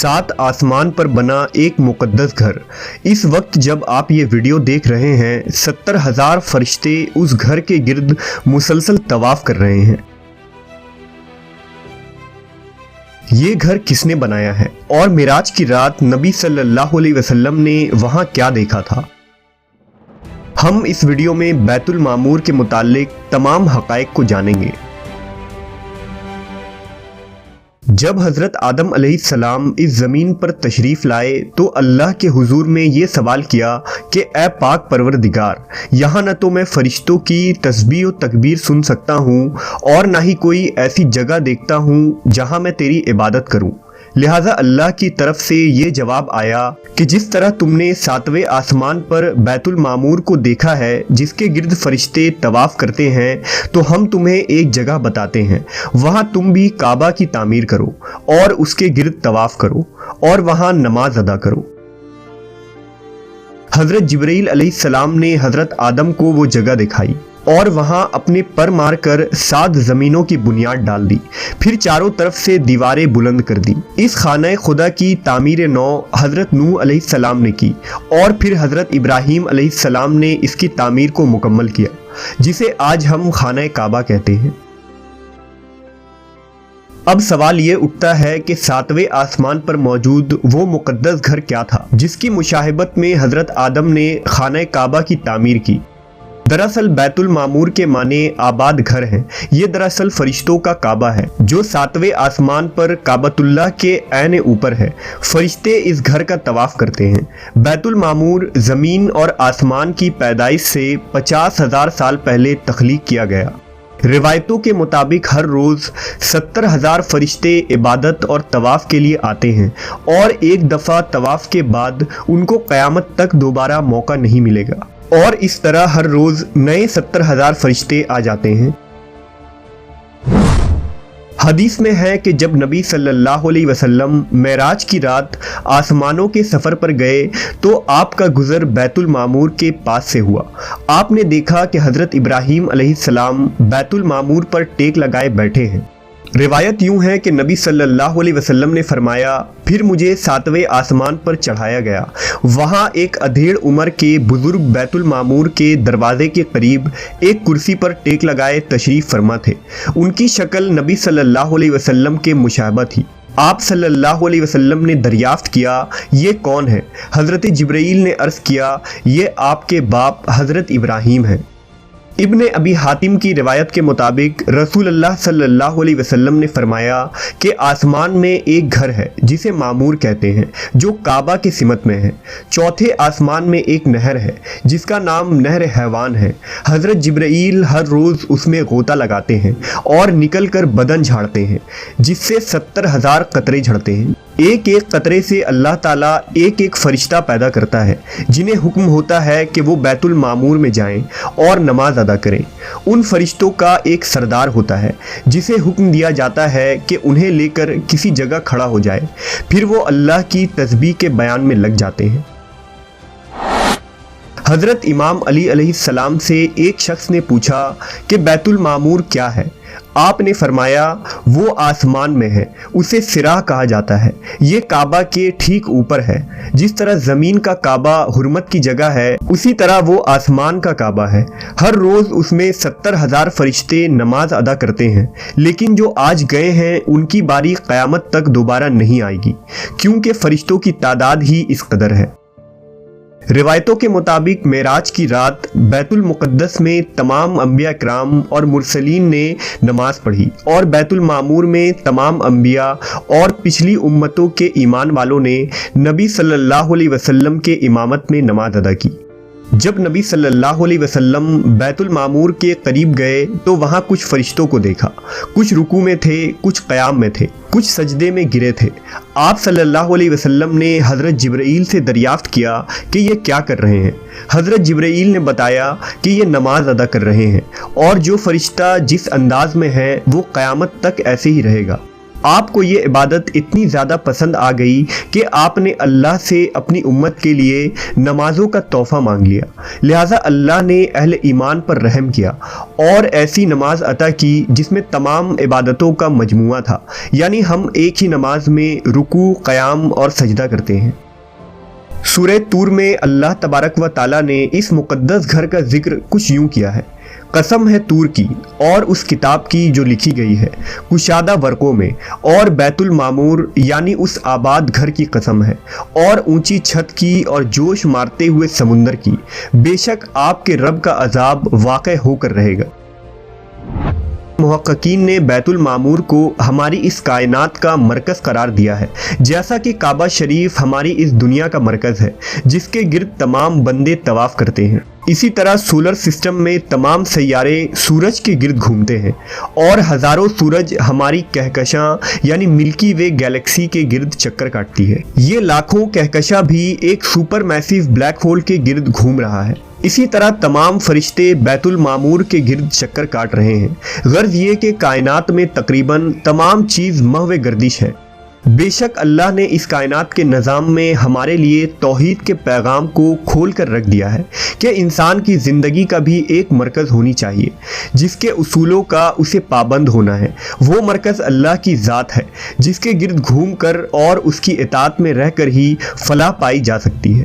7 आसमान पर बना एक मुकद्दस घर। इस वक्त जब आप ये वीडियो देख रहे हैं 70,000 फरिश्ते उस घर के गिर्द मुसलसल तवाफ कर रहे हैं। ये घर किसने बनाया है और मिराज की रात नबी सल्लल्लाहु अलैहि वसल्लम ने वहां क्या देखा था, हम इस वीडियो में बैतुल मामूर के मुताल्लिक तमाम हक़ाइक़ को जानेंगे। जब हज़रत आदम अलैहिस्सलाम इस ज़मीन पर तशरीफ़ लाए तो अल्लाह के हुजूर में ये सवाल किया कि ए पाक परवरदिगार, यहाँ न तो मैं फ़रिश्तों की तस्बीह और तकबीर सुन सकता हूँ और ना ही कोई ऐसी जगह देखता हूँ जहाँ मैं तेरी इबादत करूँ। लिहाजा अल्लाह की तरफ से ये जवाब आया कि जिस तरह तुमने 7वें आसमान पर बैतुल मामूर को देखा है जिसके गिर्द फरिश्ते तवाफ़ करते हैं, तो हम तुम्हें एक जगह बताते हैं, वहाँ तुम भी काबा की तामीर करो और उसके गिर्द तवाफ़ करो और वहाँ नमाज अदा करो। हज़रत जिब्रील अलैहिस्सलाम ने हज़रत आदम को वो जगह दिखाई और वहां अपने पर मारकर 7 ज़मीनों की बुनियाद डाल दी, फिर चारों तरफ से दीवारें बुलंद कर दी। इस खाना खुदा की तामीर नौ हज़रत नूह अलैहिस्सलाम ने की और फिर हज़रत इब्राहीम अलैहिस्सलाम ने इसकी तामीर को मुकम्मल किया, जिसे आज हम खाना काबा कहते हैं। अब सवाल ये उठता है कि 7वें आसमान पर मौजूद वो मुकद्दस घर क्या था जिसकी मुशाहिबत में हज़रत आदम ने खाना काबा की तामीर की। दरअसल बैतुल मामूर के माने आबाद घर हैं। ये दरअसल फरिश्तों का काबा है जो 7वें आसमान पर काबतुल्लाह के ऐन ऊपर है। फरिश्ते इस घर का तवाफ करते हैं। बैतुल मामूर ज़मीन और आसमान की पैदाइश से 50,000 साल पहले तख्लीक किया गया। रिवायतों के मुताबिक हर रोज़ 70,000 फरिश्ते इबादत और तवाफ़ के लिए आते हैं और एक दफ़ा तवाफ़ के बाद उनको क़यामत तक दोबारा मौका नहीं मिलेगा और इस तरह हर रोज़ नए 70,000 फरिश्ते आ जाते हैं। हदीस में है कि जब नबी सल्लल्लाहु अलैहि वसल्लम मेराज की रात आसमानों के सफ़र पर गए तो आपका गुज़र बैतुल मामूर के पास से हुआ। आपने देखा कि हज़रत इब्राहीम अलैहिस्सलाम बैतुल मामूर पर टेक लगाए बैठे हैं। रिवायत यूँ है कि नबी सल्लल्लाहु अलैहि वसल्लम ने फरमाया, फिर मुझे 7वें आसमान पर चढ़ाया गया। वहाँ एक अधेड़ उम्र के बुज़ुर्ग बैतुल मामूर के दरवाज़े के करीब एक कुर्सी पर टेक लगाए तशरीफ़ फरमा थे। उनकी शक्ल नबी सल्लल्लाहु अलैहि वसल्लम के मुशाबह थी। आप सल्लल्लाहु अलैहि वसल्लम ने दरियाफ़्त किया, ये कौन है? हज़रत जिब्रील ने अर्ज़ किया, ये आपके बाप हज़रत इब्राहीम हैं। इब्ने अबी हातिम की रिवायत के मुताबिक रसूल अल्लाह सल्लल्लाहु अलैहि वसल्लम ने फरमाया कि आसमान में एक घर है जिसे मामूर कहते हैं जो काबा के सिमत में है। चौथे आसमान में एक नहर है जिसका नाम नहर हैवान है। हज़रत जिब्रील हर रोज़ उसमें गोता लगाते हैं और निकल कर बदन झाड़ते हैं जिससे 70,000 कतरे झड़ते हैं। एक एक कतरे से अल्लाह ताला एक एक फरिश्ता पैदा करता है जिन्हें हुक्म होता है कि वो बैतुल मामूर में जाएं और नमाज अदा करें। उन फरिश्तों का एक सरदार होता है जिसे हुक्म दिया जाता है कि उन्हें लेकर किसी जगह खड़ा हो जाए, फिर वो अल्लाह की तस्बीह के बयान में लग जाते हैं। हज़रत इमाम अली अलैहिस्सलाम से एक शख्स ने पूछा कि बैतुल मामूर क्या है? आपने फरमाया, वो आसमान में है, उसे सिराह कहा जाता है। ये काबा के ठीक ऊपर है। जिस तरह ज़मीन का काबा हुर्मत की जगह है, उसी तरह वो आसमान का काबा है। हर रोज़ उसमें 70,000 फरिश्ते नमाज अदा करते हैं, लेकिन जो आज गए हैं उनकी बारी क़यामत तक दोबारा नहीं आएगी, क्योंकि फरिश्तों की तादाद ही इस कदर है। रिवायतों के मुताबिक मेराज की रात बैतुल मुक़द्दस में तमाम अंबिया किराम और मुरसलीन ने नमाज पढ़ी और बैतुल मामूर में तमाम अंबिया और पिछली उम्मतों के ईमान वालों ने नबी सल्लल्लाहु अलैहि वसल्लम के इमामत में नमाज अदा की। जब नबी सल्लल्लाहु अलैहि वसल्लम बैतुल मामूर के करीब गए तो वहाँ कुछ फरिश्तों को देखा। कुछ रुकू में थे, कुछ क़याम में थे, कुछ सजदे में गिरे थे। आप सल्लल्लाहु अलैहि वसल्लम ने हज़रत जिब्रील से दरियाफ़्त किया कि ये क्या कर रहे हैं। हज़रत जिब्रील ने बताया कि ये नमाज अदा कर रहे हैं और जो फरिश्ता जिस अंदाज में है वो क़यामत तक ऐसे ही रहेगा। آپ کو یہ عبادت اتنی زیادہ پسند آ گئی کہ آپ نے اللہ سے اپنی امت کے لیے نمازوں کا تحفہ مانگ لیا، لہٰذا اللہ نے اہل ایمان پر رحم کیا اور ایسی نماز عطا کی جس میں تمام عبادتوں کا مجموعہ تھا، یعنی ہم ایک ہی نماز میں رکوع، قیام اور سجدہ کرتے ہیں۔ سورہ طور میں اللہ تبارک و تعالیٰ نے اس مقدس گھر کا ذکر کچھ یوں کیا ہے: قسم ہے طور کی اور اس کتاب کی جو لکھی گئی ہے کشادہ ورقوں میں، اور بیت المعمور یعنی اس آباد گھر کی قسم ہے، اور اونچی چھت کی اور جوش مارتے ہوئے سمندر کی، بے شک آپ کے رب کا عذاب واقع ہو کر رہے گا۔ محققین نے بیت المعمور کو ہماری اس کائنات کا مرکز قرار دیا ہے، جیسا کہ کعبہ شریف ہماری اس دنیا کا مرکز ہے جس کے گرد تمام بندے طواف کرتے ہیں۔ اسی طرح سولر سسٹم میں تمام سیارے سورج کے گرد گھومتے ہیں اور ہزاروں سورج ہماری کہکشاں یعنی ملکی وے گیلیکسی کے گرد چکر کاٹتی ہے۔ یہ لاکھوں کہکشاں بھی ایک سپر میسیو بلیک ہول کے گرد گھوم رہا ہے۔ اسی طرح تمام فرشتے بیت المعمور کے گرد چکر کاٹ رہے ہیں۔ غرض یہ کہ کائنات میں تقریباً تمام چیز محو گردش ہے۔ بے شک اللہ نے اس کائنات کے نظام میں ہمارے لیے توحید کے پیغام کو کھول کر رکھ دیا ہے کہ انسان کی زندگی کا بھی ایک مرکز ہونی چاہیے جس کے اصولوں کا اسے پابند ہونا ہے۔ وہ مرکز اللہ کی ذات ہے جس کے گرد گھوم کر اور اس کی اطاعت میں رہ کر ہی فلاح پائی جا سکتی ہے۔